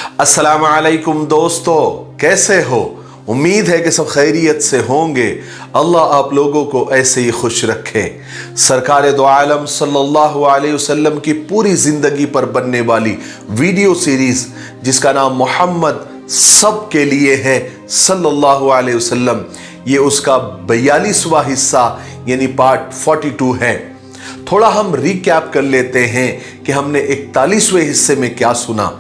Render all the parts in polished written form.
अस्सलाम वालेकुम दोस्तों, कैसे हो? उम्मीद है कि सब खैरियत से होंगे। अल्लाह आप लोगों को ऐसे ही खुश रखे। सरकार दो आलम सल्लल्लाहु अलैहि वसल्लम की पूरी जिंदगी पर बनने वाली वीडियो सीरीज जिसका नाम मोहम्मद सब के लिए है सल्लल्लाहु अलैहि वसल्लम, ये उसका 42वां हिस्सा यानी पार्ट 42 है। थोड़ा हम रिकैप कर लेते हैं कि हमने 41वें हिस्से में क्या सुना।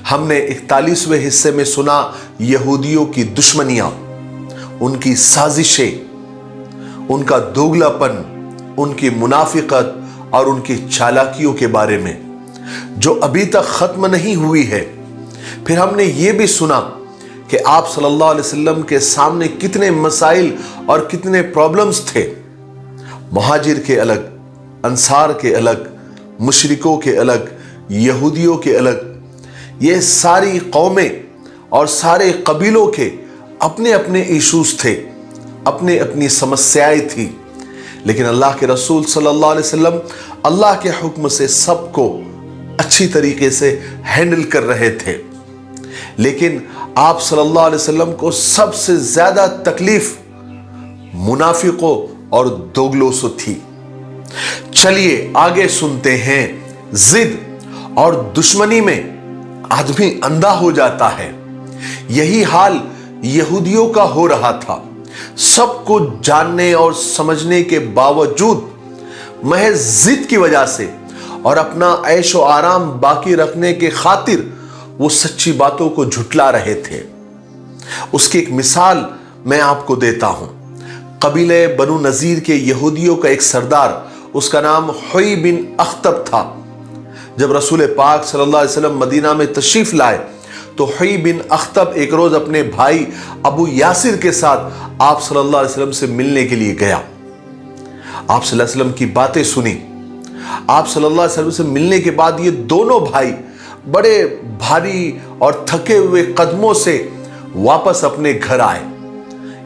हमने 41वें हिस्से में सुना यहूदियों की दुश्मनियां, उनकी साजिशें, उनका दोगलापन, उनकी मुनाफिकत और उनकी चालाकियों के बारे में जो अभी तक खत्म नहीं हुई है। फिर हमने ये भी सुना कि आप सल्लल्लाहु अलैहि वसल्लम के सामने कितने मसाइल और कितने प्रॉब्लम्स थे। मुहाजिर के अलग, अंसार के अलग, मुशरिकों के अलग, यहूदियों के अलग, ये सारी कौमें और सारे कबीलों के अपने अपने इश्यूज थे, अपने अपनी समस्याएं थी। लेकिन अल्लाह के रसूल सल्लल्लाहु अलैहि वसल्लम अल्लाह के हुक्म से सबको अच्छी तरीके से हैंडल कर रहे थे। लेकिन आप सल्लल्लाहु अलैहि वसल्लम को सबसे ज्यादा तकलीफ मुनाफिकों और दोगलों से थी। चलिए आगे सुनते हैं। जिद और दुश्मनी में आदमी अंधा हो जाता है। यही हाल यहूदियों का हो रहा था। सब कुछ जानने और समझने के बावजूद महज जिद की वजह से और अपना ऐशो आराम बाकी रखने के खातिर वो सच्ची बातों को झुटला रहे थे। उसकी एक मिसाल मैं आपको देता हूं। कबीले बनु नजीर के यहूदियों का एक सरदार, उसका नाम हुई बिन अख्तब था। जब रसूल पाक सल्लल्लाहु अलैहि वसल्लम मदीना में तशरीफ लाए तो हुई बिन अख्तब एक रोज अपने भाई अबू यासिर के साथ आप सल्लल्लाहु अलैहि वसल्लम से मिलने के लिए गया। आप सल्लल्लाहु अलैहि वसल्लम की बातें सुनी। आप सल्लल्लाहु अलैहि वसल्लम से मिलने के बाद ये दोनों भाई बड़े भारी और थके हुए कदमों से वापस अपने घर आए।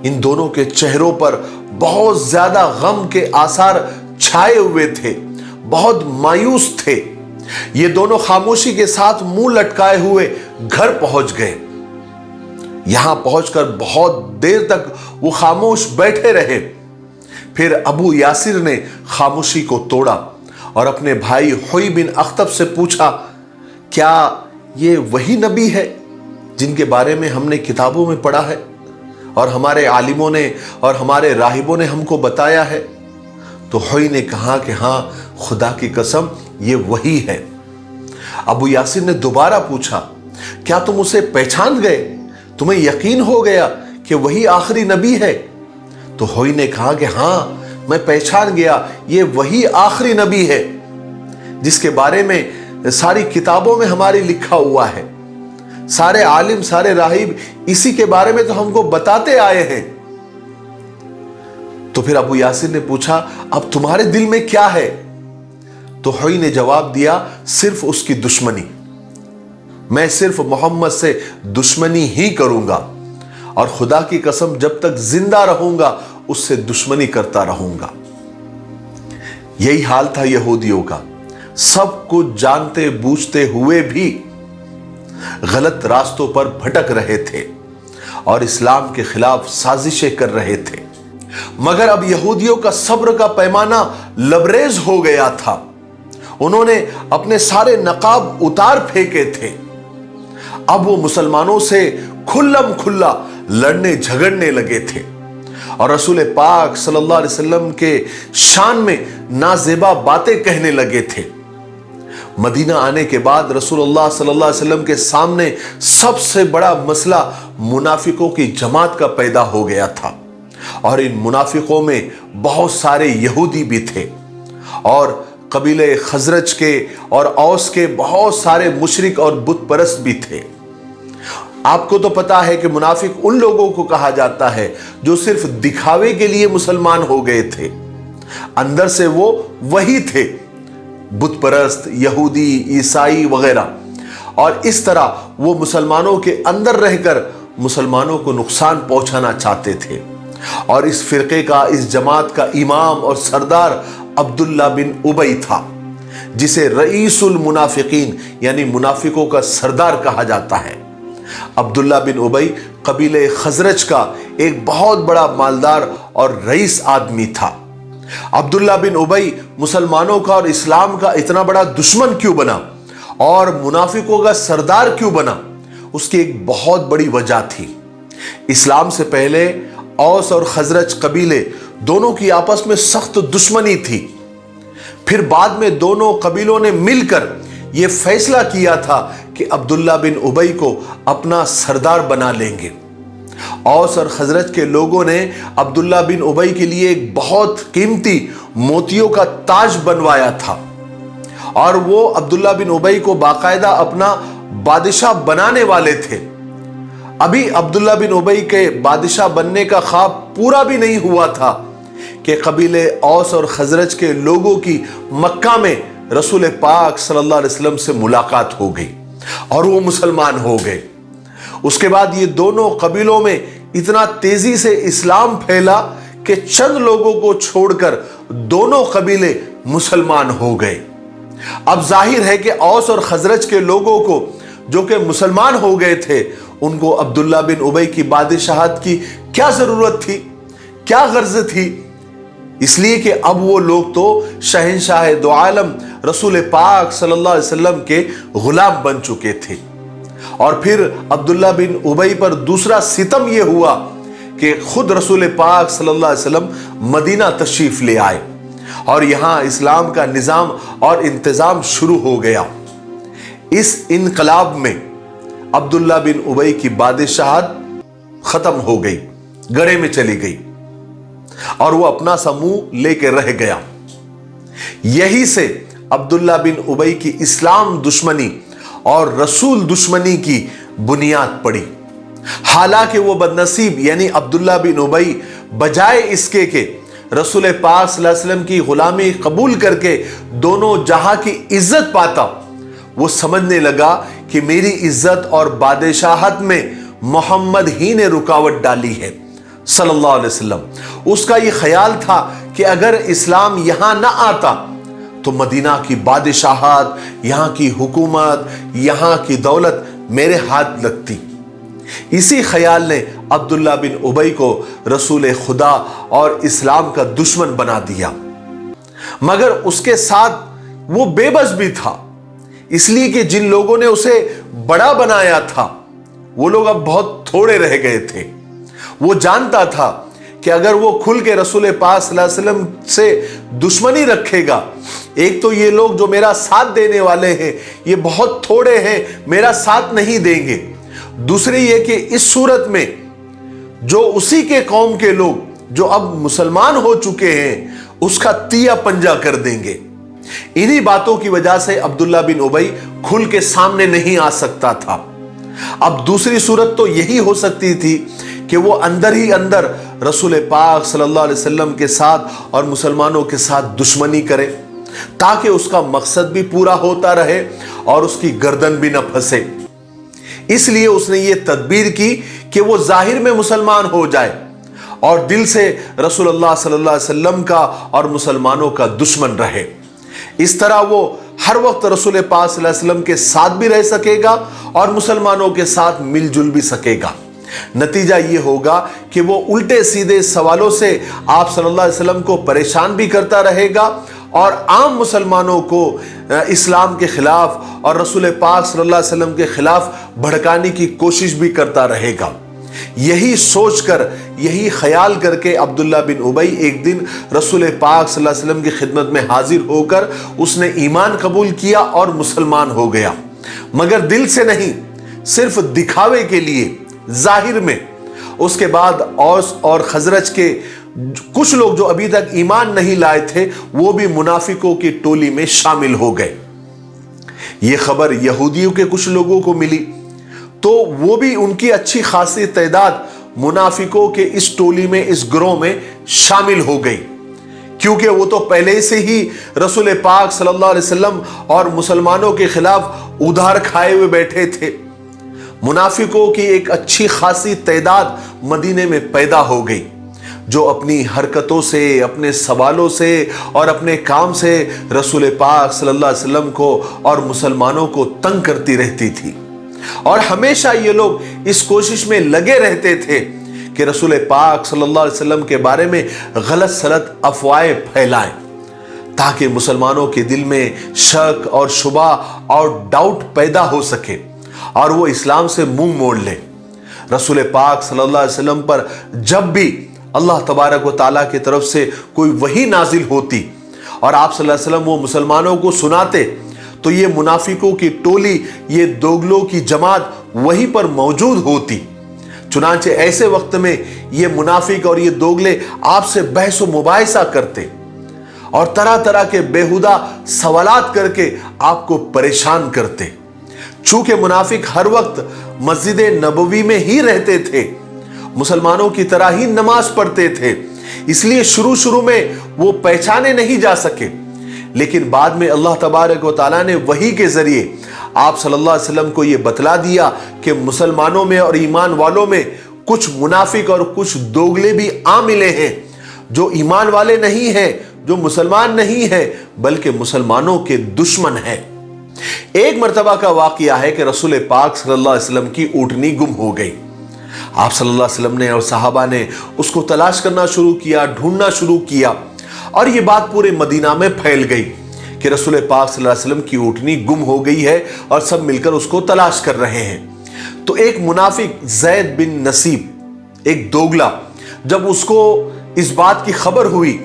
इन दोनों के चेहरों पर बहुत ज्यादा गम के आसार छाए हुए थे, बहुत मायूस थे। ये दोनों खामोशी के साथ मुंह लटकाए हुए घर पहुंच गए। यहां पहुंचकर बहुत देर तक वो खामोश बैठे रहे। फिर अबू यासिर ने खामोशी को तोड़ा और अपने भाई हुई बिन अख्तब से पूछा, क्या ये वही नबी है जिनके बारे में हमने किताबों में पढ़ा है और हमारे आलिमों ने और हमारे राहिबों ने हमको बताया है? तो हुई ने कहा कि हां, खुदा की कसम ये वही है। अबू यासिर ने दोबारा पूछा, क्या तुम उसे पहचान गए? तुम्हें यकीन हो गया कि वही आखिरी नबी है? तो हुई ने कहा कि हां, मैं पहचान गया, ये वही आखिरी नबी है जिसके बारे में सारी किताबों में हमारी लिखा हुआ है। सारे आलिम, सारे राहिब इसी के बारे में तो हमको बताते आए हैं। तो फिर अबू यासिर ने पूछा, अब तुम्हारे दिल में क्या है? तो हुई ने जवाब दिया, सिर्फ उसकी दुश्मनी। मैं सिर्फ मोहम्मद से दुश्मनी ही करूंगा और खुदा की कसम जब तक जिंदा रहूंगा उससे दुश्मनी करता रहूंगा। यही हाल था यहूदियों का। सब कुछ जानते बूझते हुए भी गलत रास्तों पर भटक रहे थे और इस्लाम के खिलाफ साजिशें कर रहे थे। मगर अब यहूदियों का सब्र का पैमाना लबरेज हो गया था। उन्होंने अपने सारे नकाब उतार फेंके थे। अब वो मुसलमानों से खुल्लम खुल्ला लड़ने झगड़ने लगे थे और रसूल पाक सल्लल्लाहु अलैहि वसल्लम के शान में नाजेबा बातें कहने लगे थे। मदीना आने के बाद रसूलुल्लाह सल्लल्लाहु अलैहि वसल्लम के सामने सबसे बड़ा मसला मुनाफिकों की जमात का पैदा हो गया था और इन मुनाफिकों में बहुत सारे यहूदी भी थे और कबीले खजरज के और औस के बहुत सारे मुशरिक और बुत परस्त भी थे। आपको तो पता है कि मुनाफिक उन लोगों को कहा जाता है जो सिर्फ दिखावे के लिए मुसलमान हो गए थे, अंदर से वो वही थे, बुत परस्त, यहूदी, ईसाई वगैरह। और इस तरह वो मुसलमानों के अंदर रहकर मुसलमानों को नुकसान पहुंचाना चाहते थे। और इस फिरके का, इस जमात का इमाम और सरदार अब्दुल्ला बिन उबई था, जिसे रईसुल मुनाफिकीन यानी मुनाफिकों का सरदार कहा जाता है। عبداللہ بن ابی قبیلے خزرج کا ایک بہت بڑا مالدار اور رئیس آدمی تھا۔ عبداللہ بن ابی مسلمانوں کا اور اسلام کا اتنا بڑا دشمن کیوں بنا اور منافقوں کا سردار کیوں بنا؟ اس کی ایک بہت بڑی وجہ تھی۔ اسلام سے پہلے اوس اور خزرج قبیلے دونوں کی آپس میں سخت دشمنی تھی۔ پھر بعد میں دونوں قبیلوں نے مل کر یہ فیصلہ کیا تھا کہ عبداللہ بن ابی کو اپنا سردار بنا لیں گے۔ اوس اور خزرج کے لوگوں نے عبداللہ بن ابی کے لیے ایک بہت قیمتی موتیوں کا تاج بنوایا تھا اور وہ عبداللہ بن ابی کو باقاعدہ اپنا بادشاہ بنانے والے تھے۔ ابھی عبداللہ بن ابی کے بادشاہ بننے کا خواب پورا بھی نہیں ہوا تھا کہ قبیلے اوس اور خزرج کے لوگوں کی مکہ میں رسول پاک صلی اللہ علیہ وسلم سے ملاقات ہو گئی اور وہ مسلمان ہو گئے۔ اس کے بعد یہ دونوں قبیلوں میں اتنا تیزی سے اسلام پھیلا کہ چند لوگوں کو چھوڑ کر دونوں قبیلے مسلمان ہو گئے۔ اب ظاہر ہے کہ اوس اور خزرج کے لوگوں کو جو کہ مسلمان ہو گئے تھے، ان کو عبداللہ بن ابی کی بادشاہت کی کیا ضرورت تھی، کیا غرض تھی؟ اس لیے کہ اب وہ لوگ تو شہنشاہ دو عالم رسول پاک صلی اللہ علیہ وسلم کے غلام بن چکے تھے۔ اور پھر عبداللہ بن ابی پر دوسرا ستم یہ ہوا کہ خود رسول پاک صلی اللہ علیہ وسلم مدینہ تشریف لے آئے اور یہاں اسلام کا نظام اور انتظام شروع ہو گیا۔ اس انقلاب میں عبداللہ بن ابی کی بادشاہت ختم ہو گئی، گڑے میں چلی گئی اور وہ اپنا سا منہ لے کے رہ گیا۔ یہی سے عبداللہ بن ابی کی اسلام دشمنی اور رسول دشمنی کی بنیاد پڑی۔ حالانکہ وہ بدنصیب یعنی عبداللہ بن ابی بجائے اس کے کہ رسول پاک صلی اللہ علیہ وسلم کی غلامی قبول کر کے دونوں جہاں کی عزت پاتا، وہ سمجھنے لگا کہ میری عزت اور بادشاہت میں محمد ہی نے رکاوٹ ڈالی ہے صلی اللہ علیہ وسلم۔ اس کا یہ خیال تھا کہ اگر اسلام یہاں نہ آتا تو مدینہ کی بادشاہت، یہاں کی حکومت، یہاں کی دولت میرے ہاتھ لگتی۔ اسی خیال نے عبداللہ بن ابی کو رسول خدا اور اسلام کا دشمن بنا دیا، مگر اس کے ساتھ وہ بے بس بھی تھا، اس لیے کہ جن لوگوں نے اسے بڑا بنایا تھا وہ لوگ اب بہت تھوڑے رہ گئے تھے۔ وہ جانتا تھا کہ اگر وہ کھل کے رسول پاک صلی اللہ علیہ وسلم سے دشمنی رکھے گا، ایک تو یہ لوگ جو میرا ساتھ دینے والے ہیں یہ بہت تھوڑے ہیں، میرا ساتھ نہیں دیں گے، دوسری یہ کہ اس صورت میں جو اسی کے قوم کے لوگ جو اب مسلمان ہو چکے ہیں اس کا تیا پنجا کر دیں گے۔ انہی باتوں کی وجہ سے عبداللہ بن ابی کھل کے سامنے نہیں آ سکتا تھا۔ اب دوسری صورت تو یہی ہو سکتی تھی کہ وہ اندر ہی اندر رسول پاک صلی اللہ علیہ وسلم کے ساتھ اور مسلمانوں کے ساتھ دشمنی کرے تاکہ اس کا مقصد بھی پورا ہوتا رہے اور اس کی گردن بھی نہ پھنسے۔ اس لیے اس نے یہ تدبیر کی کہ وہ ظاہر میں مسلمان ہو جائے اور دل سے رسول اللہ صلی اللہ علیہ وسلم کا اور مسلمانوں کا دشمن رہے۔ اس طرح وہ ہر وقت رسول پاک صلی اللہ علیہ وسلم کے ساتھ بھی رہ سکے گا اور مسلمانوں کے ساتھ مل جل بھی سکے گا۔ نتیجہ یہ ہوگا کہ وہ الٹے سیدھے سوالوں سے آپ صلی اللہ علیہ وسلم کو پریشان بھی کرتا رہے گا اور عام مسلمانوں کو اسلام کے خلاف اور رسول پاک صلی اللہ علیہ وسلم کے خلاف بھڑکانے کی کوشش بھی کرتا رہے گا۔ یہی سوچ کر، یہی خیال کر کے عبداللہ بن ابی ایک دن رسول پاک صلی اللہ علیہ وسلم کی خدمت میں حاضر ہو کر اس نے ایمان قبول کیا اور مسلمان ہو گیا، مگر دل سے نہیں، صرف دکھاوے کے لیے، ظاہر میں۔ اس کے بعد اوس اور خزرج کے کچھ لوگ جو ابھی تک ایمان نہیں لائے تھے وہ بھی منافقوں کی ٹولی میں شامل ہو گئے۔ یہ خبر یہودیوں کے کچھ لوگوں کو ملی تو وہ بھی ان کی اچھی خاصی تعداد منافقوں کے اس ٹولی میں، اس گروہ میں شامل ہو گئی، کیونکہ وہ تو پہلے سے ہی رسول پاک صلی اللہ علیہ وسلم اور مسلمانوں کے خلاف ادھار کھائے ہوئے بیٹھے تھے۔ منافقوں کی ایک اچھی خاصی تعداد مدینے میں پیدا ہو گئی جو اپنی حرکتوں سے، اپنے سوالوں سے اور اپنے کام سے رسول پاک صلی اللہ علیہ وسلم کو اور مسلمانوں کو تنگ کرتی رہتی تھی۔ اور ہمیشہ یہ لوگ اس کوشش میں لگے رہتے تھے کہ رسول پاک صلی اللہ علیہ وسلم کے بارے میں غلط سلط افواہیں پھیلائیں، تاکہ مسلمانوں کے دل میں شک اور شبہ اور ڈاؤٹ پیدا ہو سکے اور وہ اسلام سے منہ موڑ لیں۔ رسول پاک صلی اللہ علیہ وسلم پر جب بھی اللہ تبارک و تعالیٰ کی طرف سے کوئی وحی نازل ہوتی اور آپ صلی اللہ علیہ وسلم وہ مسلمانوں کو سناتے تو یہ منافقوں کی ٹولی، یہ دوگلوں کی جماعت وہیں پر موجود ہوتی۔ چنانچہ ایسے وقت میں یہ منافق اور یہ دوگلے آپ سے بحث و مباحثہ کرتے اور طرح طرح کے بیہودہ سوالات کر کے آپ کو پریشان کرتے۔ چونکہ منافق ہر وقت مسجد نبوی میں ہی رہتے تھے، مسلمانوں کی طرح ہی نماز پڑھتے تھے، اس لیے شروع میں وہ پہچانے نہیں جا سکے، لیکن بعد میں اللہ تبارک و تعالیٰ نے وحی کے ذریعے آپ صلی اللہ علیہ وسلم کو یہ بتلا دیا کہ مسلمانوں میں اور ایمان والوں میں کچھ منافق اور کچھ دوگلے بھی آ ملے ہیں، جو ایمان والے نہیں ہیں، جو مسلمان نہیں ہیں، بلکہ مسلمانوں کے دشمن ہیں۔ ایک مرتبہ کا واقعہ ہے کہ رسول پاک صلی اللہ علیہ وسلم کی اونٹنی گم ہو گئی۔ آپ صلی اللہ علیہ وسلم نے اور صحابہ نے اس کو تلاش کرنا شروع کیا، ڈھونڈنا شروع کیا، اور یہ بات پورے مدینہ میں پھیل گئی کہ رسول پاک صلی اللہ علیہ وسلم کی اونٹنی گم ہو گئی ہے اور سب مل کر اس کو تلاش کر رہے ہیں۔ تو ایک منافق زید بن نصیب، ایک دوگلا، جب اس کو اس بات کی خبر ہوئی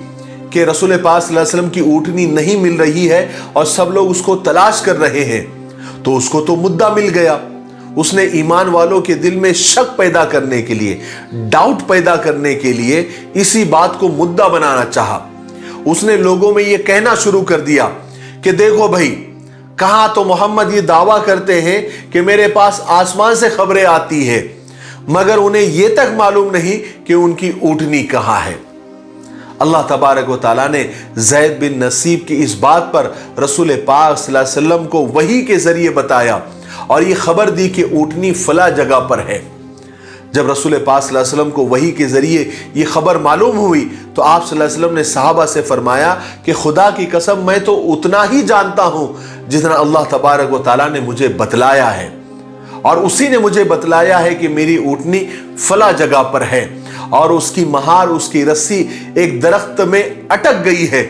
کہ رسول پاک صلی اللہ علیہ وسلم کی اونٹنی نہیں مل رہی ہے اور سب لوگ اس کو تلاش کر رہے ہیں، تو اس کو تو مدعا مل گیا۔ اس نے ایمان والوں کے دل میں شک پیدا کرنے کے لیے، ڈاؤٹ پیدا کرنے کے لیے اسی بات کو مدعا بنانا چاہا۔ اس نے لوگوں میں یہ کہنا شروع کر دیا کہ دیکھو بھائی، کہاں تو محمد یہ دعویٰ کرتے ہیں کہ میرے پاس آسمان سے خبریں آتی ہیں، مگر انہیں یہ تک معلوم نہیں کہ ان کی اونٹنی کہاں ہے۔ اللہ تبارک و تعالیٰ نے زید بن نصیب کی اس بات پر رسول پاک صلی اللہ علیہ وسلم کو وحی کے ذریعے بتایا اور یہ خبر دی کہ اونٹنی فلاں جگہ پر ہے۔ جب رسول پاک صلی اللہ علیہ وسلم کو وحی کے ذریعے یہ خبر معلوم ہوئی تو آپ صلی اللہ علیہ وسلم نے صحابہ سے فرمایا کہ خدا کی قسم میں تو اتنا ہی جانتا ہوں جتنا اللہ تبارک و تعالیٰ نے مجھے بتلایا ہے، اور اسی نے مجھے بتلایا ہے کہ میری اونٹنی فلاں جگہ پر ہے اور اس کی مہار، اس کی رسی ایک درخت میں اٹک گئی ہے،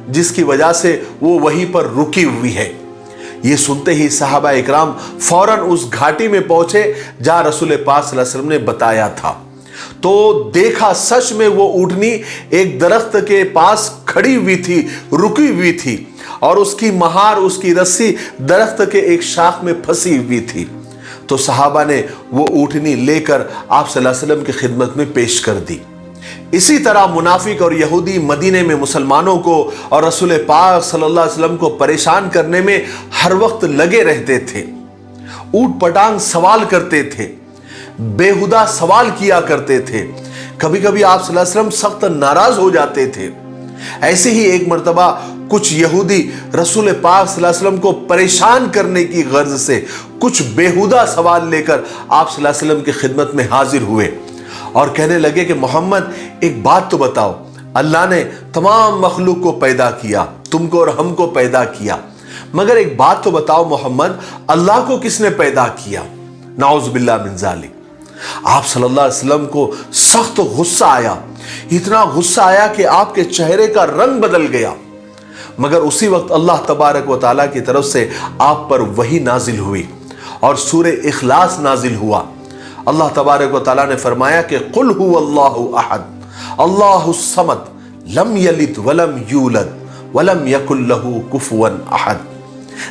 جس کی وجہ سے وہ وہیں پر رکی ہوئی ہے۔ یہ سنتے ہی صحابہ اکرام فوراً اس گھاٹی میں پہنچے جہاں رسول پاک صلی اللہ علیہ وسلم نے بتایا تھا، تو دیکھا سچ میں وہ اونٹنی ایک درخت کے پاس کھڑی ہوئی تھی، رکی ہوئی تھی، اور اس کی مہار، اس کی رسی درخت کے ایک شاخ میں پھنسی ہوئی تھی۔ تو صحابہ نے وہ اونٹنی لے کر آپ صلی اللہ علیہ وسلم کی خدمت میں پیش کر دی۔ اسی طرح منافق اور یہودی مدینے میں مسلمانوں کو اور رسول پاک صلی اللہ علیہ وسلم کو پریشان کرنے میں ہر وقت لگے رہتے تھے، اوٹ پٹانگ سوال کرتے تھے، بیہودہ سوال کیا کرتے تھے۔ کبھی کبھی آپ صلی اللہ علیہ وسلم سخت ناراض ہو جاتے تھے۔ ایسے ہی ایک مرتبہ کچھ یہودی رسول پاک صلی اللہ علیہ وسلم کو پریشان کرنے کی غرض سے کچھ بیہودہ سوال لے کر آپ صلی اللہ علیہ وسلم کی خدمت میں حاضر ہوئے اور کہنے لگے کہ محمد ایک بات تو بتاؤ، اللہ نے تمام مخلوق کو پیدا کیا، تم کو اور ہم کو پیدا کیا، مگر ایک بات تو بتاؤ محمد، اللہ کو کس نے پیدا کیا؟ نعوذ باللہ من ذالک۔ آپ صلی اللہ علیہ وسلم کو سخت غصہ آیا، اتنا غصہ آیا کہ آپ کے چہرے کا رنگ بدل گیا، مگر اسی وقت اللہ تبارک و تعالیٰ کی طرف سے آپ پر وحی نازل ہوئی اور سورہ اخلاص نازل ہوا۔ اللہ تبارک و تعالیٰ نے فرمایا کہ قل هو اللہ احد اللہ الصمد لم یلد ولم یولد ولم یکن لہ کفوا احد،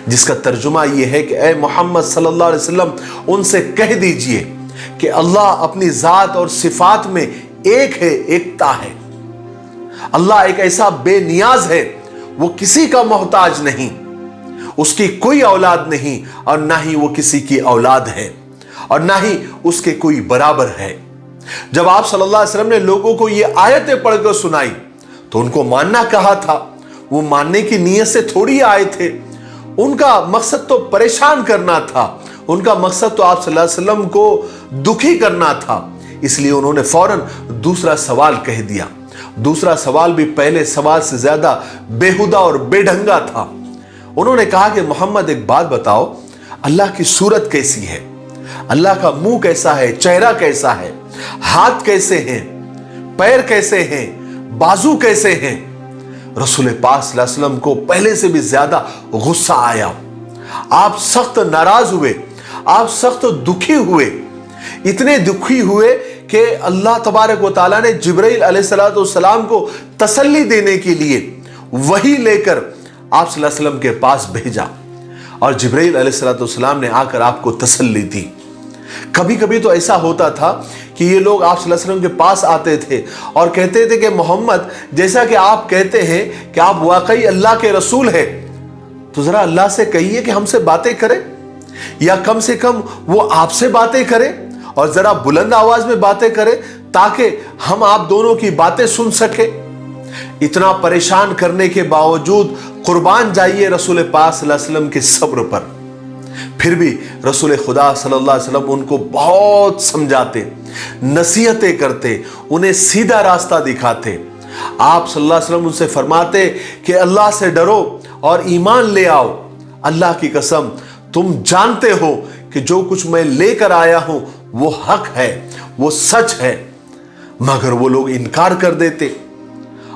جس کا ترجمہ یہ ہے کہ اے محمد صلی اللہ علیہ وسلم ان سے کہہ دیجئے کہ اللہ اپنی ذات اور صفات میں ایک ہے، ایکتا ہے۔ اللہ ایک ایسا بے نیاز ہے، وہ کسی کا محتاج نہیں، اس کی کوئی اولاد نہیں اور نہ ہی وہ کسی کی اولاد ہے اور نہ ہی اس کے کوئی برابر ہے۔ جب آپ صلی اللہ علیہ وسلم نے لوگوں کو یہ آیتیں پڑھ کر سنائی تو ان کو ماننا کہا تھا، وہ ماننے کی نیت سے تھوڑی آئے تھے، ان کا مقصد تو پریشان کرنا تھا، ان کا مقصد تو آپ صلی اللہ علیہ وسلم کو دکھی کرنا تھا، اس لیے انہوں نے فوراً دوسرا سوال کہہ دیا۔ دوسرا سوال بھی پہلے سوال سے زیادہ بیہودہ اور بے ڈھنگا تھا۔ انہوں نے کہا کہ محمد ایک بات بتاؤ، اللہ کی صورت کیسی ہے؟ अल्लाह का मुंह कैसा है, चेहरा कैसा है, हाथ कैसे हैं, पैर कैसे हैं, बाजू कैसे हैं। रसूल पाक सल्लल्लाहु अलैहि वसल्लम को पहले से भी ज्यादा गुस्सा आया। आप सख्त नाराज हुए, आप सख्त दुखी हुए, इतने दुखी हुए कि अल्लाह तबारक व तआला ने जिब्राइल अलैहिस्सलाम को तसल्ली देने के लिए वही लेकर आप सल्लल्लाहु अलैहि वसल्लम के पास भेजा, और जिब्राइल अलैहिस्सलाम ने आकर आपको तसल्ली दी। कभी कभी तो ऐसा होता था कि ये लोग आप सल्लल्लाहु अलैहि वसल्लम के पास आते थे और कहते थे कि मोहम्मद, जैसा कि आप कहते हैं कि आप वाकई अल्लाह के रसूल हैं, तो जरा अल्लाह से कहिए कि हमसे बातें करें, या कम से कम वो आपसे बातें करें और जरा बुलंद आवाज में बातें करें ताकि हम आप दोनों की बातें सुन सके। इतना परेशान करने के बावजूद कुर्बान जाइए रसूल पाक सल्लल्लाहु अलैहि वसल्लम के सब्र पर। फिर भी रसूल खुदा सल्लल्लाहु अलैहि वसल्लम उनको बहुत समझाते, नसीहतें करते, उन्हें सीधा रास्ता दिखाते। आप सल्लल्लाहु अलैहि वसल्लम उनसे फरमाते कि अल्लाह से डरो और ईमान ले आओ। अल्लाह की कसम, तुम जानते हो कि जो कुछ मैं लेकर आया हूं वो हक है, वो सच है। मगर वो लोग इनकार कर देते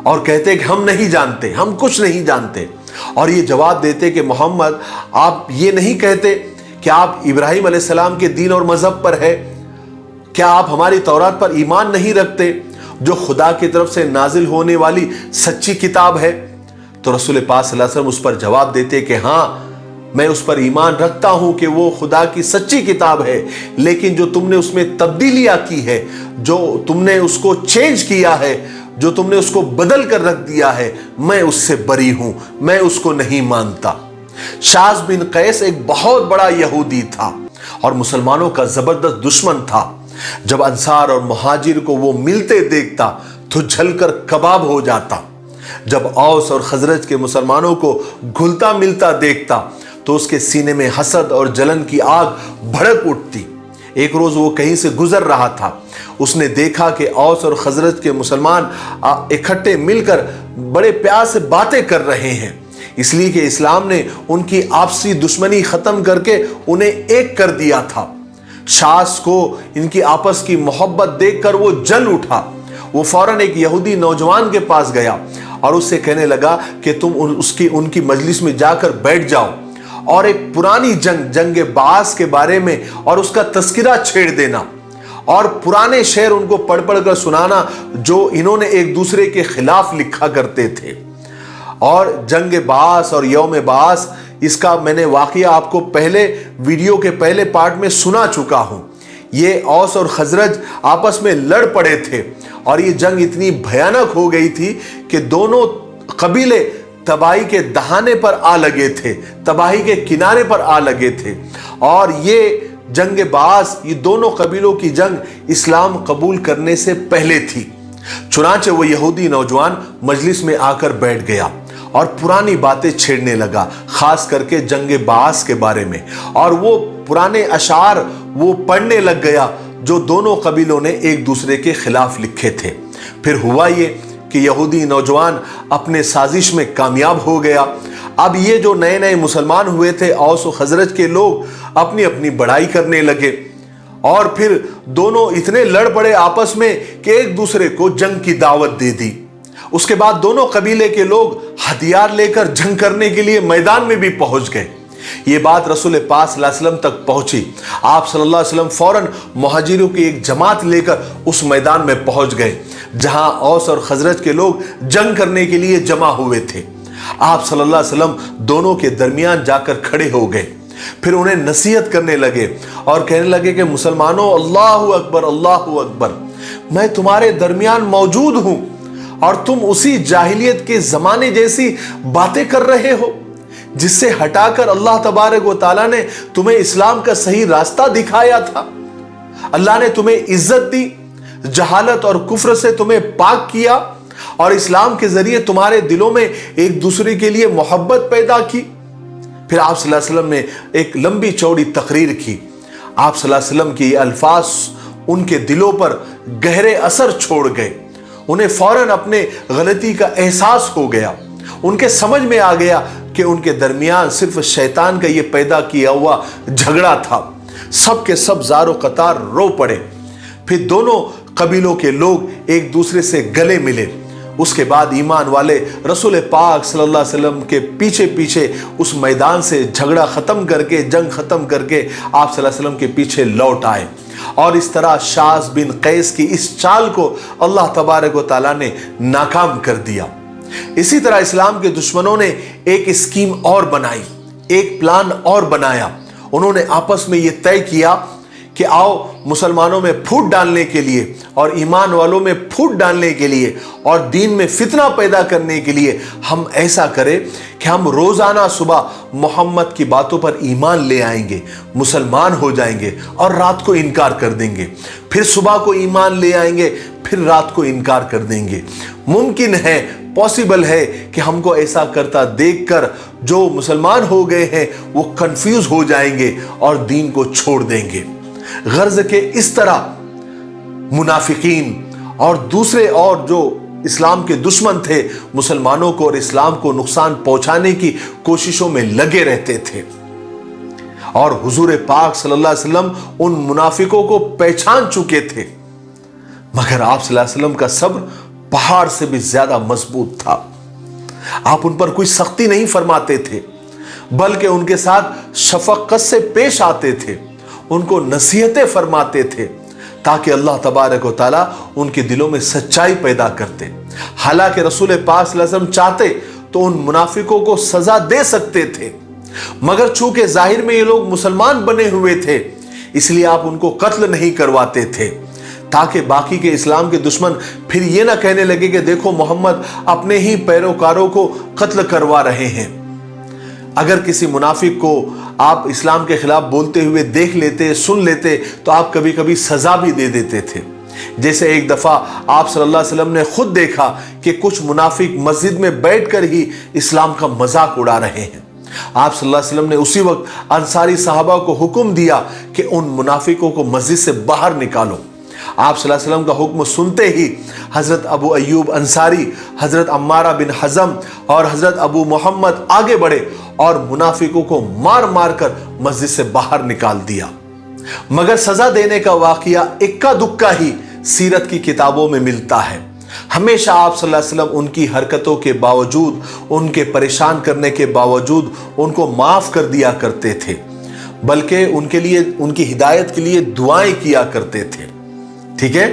और कहते कि हम नहीं जानते, हम कुछ नहीं जानते। और ये जवाब देते कि मोहम्मद, आप ये नहीं कहते कि आप इब्राहिम अलैहिस्सलाम के दीन और मजहब पर है? क्या आप हमारी तौरात पर ईमान नहीं रखते जो खुदा की तरफ से नाजिल होने वाली सच्ची किताब है? तो रसूल पाक सल्लल्लाहु अलैहि वसल्लम उस पर जवाब देते कि हाँ, मैं उस पर ईमान रखता हूं कि वो खुदा की सच्ची किताब है, लेकिन जो तुमने उसमें तब्दीलियां की है, जो तुमने उसको चेंज किया है, जो तुमने उसको बदल कर रख दिया है, मैं उससे बरी हूं, मैं उसको नहीं मानता। शाज बिन कैस एक बहुत बड़ा यहूदी था और मुसलमानों का जबरदस्त दुश्मन था। जब अंसार और मुहाजिर को वो मिलते देखता तो जलकर कबाब हो जाता। जब औस और खजरज के मुसलमानों को घुलता मिलता देखता तो उसके सीने में हसद और जलन की आग भड़क उठती। एक रोज वो कहीं से गुजर रहा था, उसने देखा कि औस और खजरज के मुसलमान इकट्ठे मिलकर बड़े प्यार से बातें कर रहे हैं, इसलिए कि इस्लाम ने उनकी आपसी दुश्मनी खत्म करके उन्हें एक कर दिया था। शास को इनकी आपस की मोहब्बत देखकर वो जल उठा। वो फौरन एक यहूदी नौजवान के पास गया और उससे कहने लगा कि तुम उनकी मजलिस में जाकर बैठ जाओ और एक पुरानी जंग बास के बारे में और उसका तस्किरा छेड़ देना और पुराने शेर उनको पढ़ पढ़ कर सुनाना जो इन्होंने एक दूसरे के खिलाफ लिखा करते थे। और जंग बास और यौम बास, इसका मैंने वाकया आपको पहले वीडियो के पहले पार्ट में सुना चुका हूं। ये औस और खजरज आपस में लड़ पड़े थे और ये जंग इतनी भयानक हो गई थी कि दोनों कबीले तबाही के दहाने पर आ लगे थे, तबाही के किनारे पर आ लगे थे। और ये जंग बास, ये दोनों कबीलों की जंग इस्लाम कबूल करने से पहले थी। चुनांचे वो यहूदी नौजवान मजलिस में आकर बैठ गया और पुरानी बातें छेड़ने लगा, खास करके जंग बास के बारे में, और वो पुराने अशार वो पढ़ने लग गया जो दोनों कबीलों ने एक दूसरे के खिलाफ लिखे थे। फिर हुआ ये कि यहूदी नौजवान अपने साजिश में कामयाब हो गया। अब ये जो नए नए मुसलमान हुए थे, औस और खजरज के लोग, अपनी अपनी बड़ाई करने लगे और फिर दोनों इतने लड़ पड़े आपस में कि एक दूसरे को जंग की दावत दे दी। उसके बाद दोनों कबीले के लोग हथियार लेकर जंग करने के लिए मैदान में भी पहुंच गए। ये बात रसूल पाक सल्लल्लाहु अलैहि वसल्लम तक पहुंची। आप सल्लल्लाहु अलैहि वसल्लम फौरन मुहाजिरों की एक जमात लेकर उस मैदान में पहुंच गए जहां औस और खजरज के लोग जंग करने के लिए जमा हुए थे। आप सल्लल्लाहु अलैहि वसल्लम दोनों के दरमियान जाकर खड़े हो गए। फिर उन्हें नसीहत करने लगे और कहने लगे कि मुसलमानों, अल्लाहु अकबर, अल्लाहु अकबर, मैं तुम्हारे दरमियान मौजूद हूं और तुम उसी जाहिलियत के जमाने जैसी बातें कर रहे हो जिससे हटाकर अल्लाह तबारक व तआला ने तुम्हें इस्लाम का सही रास्ता दिखाया था। अल्लाह ने तुम्हें इज्जत दी, जहालत और कुफ्र से तुम्हें पाक किया और इस्लाम के जरिए तुम्हारे दिलों में एक दूसरे के लिए मोहब्बत पैदा की। फिर आप सल्लल्लाहु अलैहि वसल्लम ने एक लंबी चौड़ी तकरीर की। आप सल्लल्लाहु अलैहि वसल्लम के अल्फाज उनके दिलों पर गहरे असर छोड़ गए। उन्हें फौरन अपने गलती का एहसास हो गया। उनके समझ में आ गया कि उनके दरमियान सिर्फ शैतान का ये पैदा किया हुआ झगड़ा था। सब के सब ज़ारो कतार रो पड़े। फिर दोनों कबीलों के लोग एक दूसरे से गले मिले। उसके बाद ईमान वाले रसूल पाक सल्लल्लाहु अलैहि वसल्लम के पीछे पीछे उस मैदान से झगड़ा ख़त्म करके, जंग ख़त्म करके आप सल्लल्लाहु अलैहि वसल्लम के पीछे लौट आए। और इस तरह शाज़ बिन कैस की इस चाल को अल्लाह तबारक व तआला ने नाकाम कर दिया। इसी तरह इस्लाम के दुश्मनों ने एक स्कीम और बनाई, एक प्लान और बनाया। उन्होंने आपस में ये तय किया कि आओ मुसलमानों में फूट डालने के लिए और ईमान वालों में फूट डालने के लिए और दीन में फितना पैदा करने के लिए हम ऐसा करें कि हम रोज़ाना सुबह मोहम्मद की बातों पर ईमान ले आएंगे, मुसलमान हो जाएंगे और रात को इनकार कर देंगे। फिर सुबह को ईमान ले आएंगे, फिर रात को इनकार कर देंगे। मुमकिन है, पॉसिबल है कि हमको ऐसा करता देखकर जो मुसलमान हो गए हैं वो कंफ्यूज हो जाएंगे और दीन को छोड़ देंगे। गर्ज के इस तरह मुनाफिकीन और दूसरे और जो इस्लाम के दुश्मन थे मुसलमानों को और इस्लाम को नुकसान पहुंचाने की कोशिशों में लगे रहते थे। और हुजूर पाक सल्लल्लाहु अलैहि वसल्लम उन मुनाफिकों को पहचान चुके थे, मगर आप सल्लल्लाहु अलैहि वसल्लम का सब्र पहाड़ से भी ज्यादा मजबूत था। आप उन पर कोई सख्ती नहीं फरमाते थे, बल्कि उनके साथ शफकत से पेश आते थे, उनको नसीहतें फरमाते थे ताकि अल्लाह तबारक व तआला उनके दिलों में सच्चाई पैदा करते। हालांकि रसूल पाक सल्लल्लाहु अलैहि वसल्लम चाहते तो उन मुनाफिकों को सजा दे सकते थे, मगर चूंकि जाहिर में ये लोग मुसलमान बने हुए थे इसलिए आप उनको कत्ल नहीं करवाते थे, ताकि बाकी के इस्लाम के दुश्मन फिर ये ना कहने लगे कि देखो मोहम्मद अपने ही पैरोकारों को कत्ल करवा रहे हैं। अगर किसी मुनाफिक को आप इस्लाम के खिलाफ बोलते हुए देख लेते, सुन लेते, तो आप कभी कभी सजा भी दे देते थे। जैसे एक दफा आप सल्लल्लाहु अलैहि वसल्लम ने खुद देखा कि कुछ मुनाफिक मस्जिद में बैठकर ही इस्लाम का मजाक उड़ा रहे हैं। आप सल्लल्लाहु अलैहि वसल्लम ने उसी वक्त अंसारी साहबा को हुक्म दिया कि उन मुनाफिकों को मस्जिद से बाहर निकालो। आप सल्लल्लाहु अलैहि वसल्लम का हुक्म सुनते ही हज़रत अबू अय्यूब अंसारी, हज़रत अम्मारा बिन हज़म और हज़रत अबू मोहम्मद आगे बढ़े और मुनाफिकों को मार मार कर मस्जिद से बाहर निकाल दिया। मगर सजा देने का वाकया इक्का दुक्का ही सीरत की किताबों में मिलता है। हमेशा आप सल्लल्लाहु अलैहि वसल्लम उनकी हरकतों के बावजूद, उनके परेशान करने के बावजूद उनको माफ कर दिया करते थे, बल्कि उनके लिए, उनकी हिदायत के लिए दुआएं किया करते थे। ठीक है,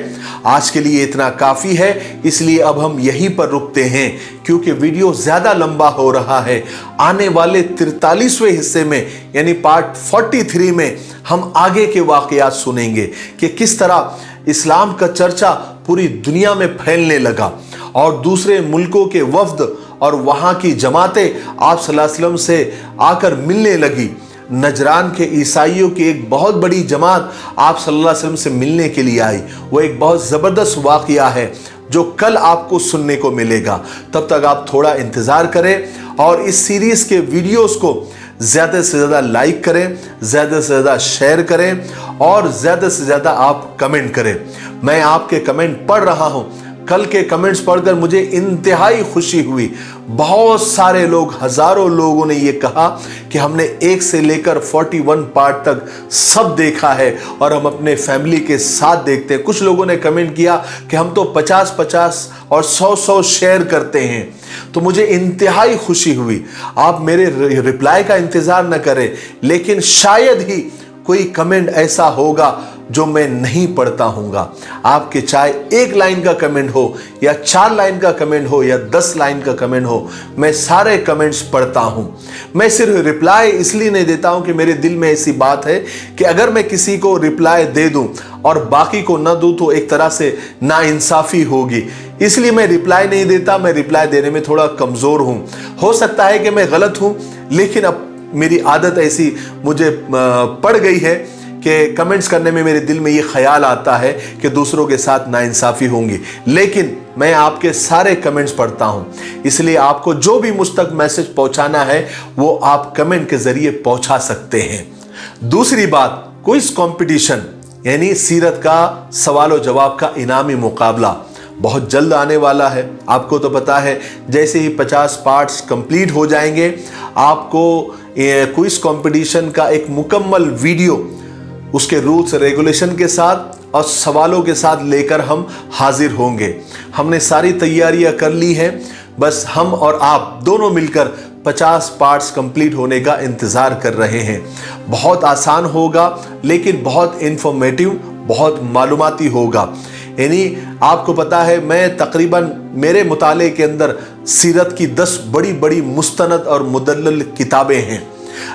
आज के लिए इतना काफी है, इसलिए अब हम यहीं पर रुकते हैं क्योंकि वीडियो ज्यादा लंबा हो रहा है। आने वाले 43वें हिस्से में यानी पार्ट 43 में हम आगे के वाकयात सुनेंगे कि किस तरह इस्लाम का चर्चा पूरी दुनिया में फैलने लगा और दूसरे मुल्कों के वफ्द और वहां की जमातें आप सल्लल्लाहु अलैहि वसल्लम से आकर मिलने लगी। नजरान के ईसाइयों की एक बहुत बड़ी जमात आप सल्लल्लाहु अलैहि वसल्लम से मिलने के लिए आई। वो एक बहुत ज़बरदस्त वाक़या है जो कल आपको सुनने को मिलेगा। तब तक आप थोड़ा इंतज़ार करें और इस सीरीज़ के वीडियोस को ज़्यादा से ज़्यादा लाइक करें, ज़्यादा से ज़्यादा शेयर करें और ज़्यादा से ज़्यादा आप कमेंट करें। मैं आपके कमेंट पढ़ रहा हूँ। कल के कमेंट्स पढ़कर मुझे इंतहाई खुशी हुई। बहुत सारे लोग, हजारों लोगों ने ये कहा कि हमने 1 से लेकर 41 पार्ट तक सब देखा है और हम अपने फैमिली के साथ देखते हैं। कुछ लोगों ने कमेंट किया कि हम तो 50-50 और 100-100 शेयर करते हैं। तो मुझे इंतहाई खुशी हुई। आप मेरे रिप्लाई का इंतजार न करें, लेकिन शायद ही कोई कमेंट ऐसा होगा जो मैं नहीं पढ़ता हूँगा। आपके चाहे 1 लाइन का कमेंट हो या 4 लाइन का कमेंट हो या 10 लाइन का कमेंट हो, मैं सारे कमेंट्स पढ़ता हूँ। मैं सिर्फ रिप्लाई इसलिए नहीं देता हूँ कि मेरे दिल में ऐसी बात है कि अगर मैं किसी को रिप्लाई दे दूँ और बाकी को न दूँ तो एक तरह से नाइंसाफ़ी होगी, इसलिए मैं रिप्लाई नहीं देता। मैं रिप्लाई देने में थोड़ा कमज़ोर हूँ। हो सकता है कि मैं गलत हूँ, लेकिन अब मेरी आदत ऐसी मुझे पड़ गई है कि कमेंट्स करने में मेरे दिल में ये ख्याल आता है कि दूसरों के साथ नाइंसाफ़ी होंगी, लेकिन मैं आपके सारे कमेंट्स पढ़ता हूँ। इसलिए आपको जो भी मुझ तक मैसेज पहुँचाना है वो आप कमेंट के ज़रिए पहुँचा सकते हैं। दूसरी बात, क्विज कंपटीशन यानी सीरत का सवाल और जवाब का इनामी मुकाबला बहुत जल्द आने वाला है। आपको तो पता है, जैसे ही 50 पार्ट्स कंप्लीट हो जाएंगे आपको क्विज कंपटीशन का एक मुकम्मल वीडियो उसके रूल्स रेगुलेशन के साथ और सवालों के साथ लेकर हम हाजिर होंगे। हमने सारी तैयारियां कर ली हैं, बस हम और आप दोनों मिलकर 50 पार्ट्स कंप्लीट होने का इंतज़ार कर रहे हैं। बहुत आसान होगा लेकिन बहुत इंफॉर्मेटिव, बहुत मालूमाती होगा। यानी आपको पता है, मैं तकरीबन मेरे मुताले के अंदर सीरत की 10 बड़ी बड़ी मुस्तनद और मुदल्लल किताबें हैं।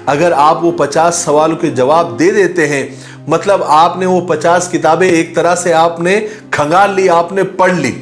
अगर आप वो 50 सवालों के जवाब दे देते हैं, मतलब आपने वो 50 किताबें एक तरह से आपने खंगाल ली, आपने पढ़ ली।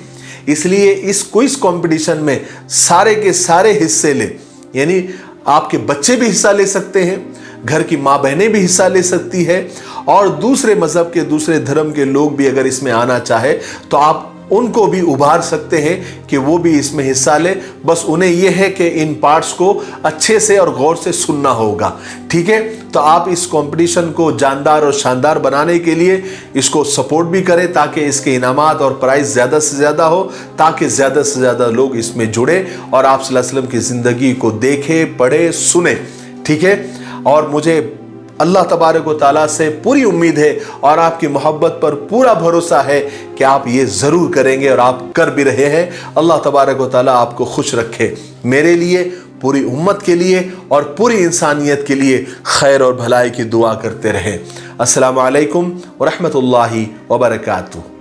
इसलिए इस क्विज कंपटीशन में सारे के सारे हिस्से लें। यानी आपके बच्चे भी हिस्सा ले सकते हैं, घर की माँ बहनें भी हिस्सा ले सकती है, और दूसरे मजहब के, दूसरे धर्म के लोग भी अगर इसमें आना चाहे तो आप उनको भी उभार सकते हैं कि वो भी इसमें हिस्सा ले। बस उन्हें यह है कि इन पार्ट्स को अच्छे से और गौर से सुनना होगा। ठीक है, तो आप इस कंपटीशन को जानदार और शानदार बनाने के लिए इसको सपोर्ट भी करें ताकि इसके इनामात और प्राइस ज़्यादा से ज़्यादा हो, ताकि ज़्यादा से ज़्यादा लोग इसमें जुड़े और आप सल्लल्लाहु अलैहि वसल्लम की ज़िंदगी को देखें, पढ़े, सुने। ठीक है, और मुझे अल्लाह तबारक व तआला से पूरी उम्मीद है और आपकी मोहब्बत पर पूरा भरोसा है कि आप ये ज़रूर करेंगे, और आप कर भी रहे हैं। अल्लाह तबारक व तआला आपको खुश रखे। मेरे लिए, पूरी उम्मत के लिए और पूरी इंसानियत के लिए खैर और भलाई की दुआ करते रहें। अस्सलामु अलैकुम व रहमतुल्लाहि व बरकातुहू।